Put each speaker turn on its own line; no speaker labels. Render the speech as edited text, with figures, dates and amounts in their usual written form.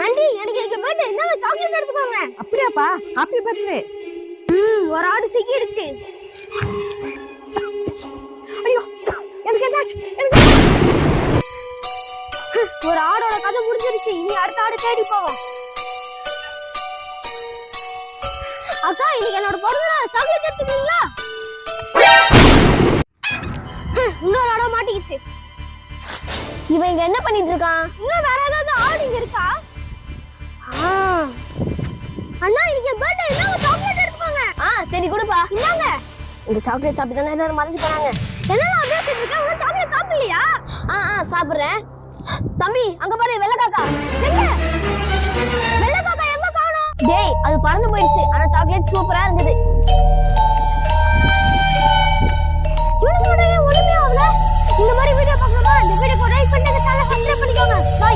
Aunty எனக்கு இன்னைக்கு birthday என்னங்க சாக்லேட் எடுத்துக்கோங்க.
அப்படியாப்பா? Happy birthday.
ஒரு ஆடு சிக்கிடுச்சு.
ஐயோ எனக்கு என்னாச்சு?
ஒரு ஆடோட கதை முடிஞ்சிருச்சு. இனி அடுத்த ஆடு தேடி போவோம். அக்கா இன்னைக்கு என்னோட பிறந்தநாள் சாக்லேட் எடுத்துக்கிறீங்களா? இன்னொரு ஆடோ மாட்டிக்கிச்சு. இவன் இங்க என்ன பண்ணிட்டு இருக்கான்? இன்னும் வேற ஏதாவது ஆடு இங்க இருக்கா? அண்ணா இன்னைக்கு பர்த்டே என்னங்க சாக்லேட் எடுத்துக்கோங்க. சரி கொடுப்பா. இந்தாங்க. இந்த சாக்லேட் சாப்பிட்டு தானே எல்லாரும் மறைஞ்சு போறாங்க. என்னடா அப்படியே இருக்க? உன சாக்லேட் சாப்பிடலையா? சாப்பிடுறேன். தம்பி அங்க பாரு வெள்ளை காக்கா. எங்க? வெள்ளை காக்கா எங்க காணோம்? டேய் அது பறந்து போயிடுச்சு. ஆனா சாக்லேட் சூப்பரா இருந்தது. இவனுக்கு ஒண்ணுமே ஆகல. இந்த மாதிரி வீடியோ பார்க்கணுமா? இந்த வீடியோக்கு லைக் பண்ணுங்க, சேனலை சப்ஸ்கிரைப் பண்ணிக்கோங்க. பை.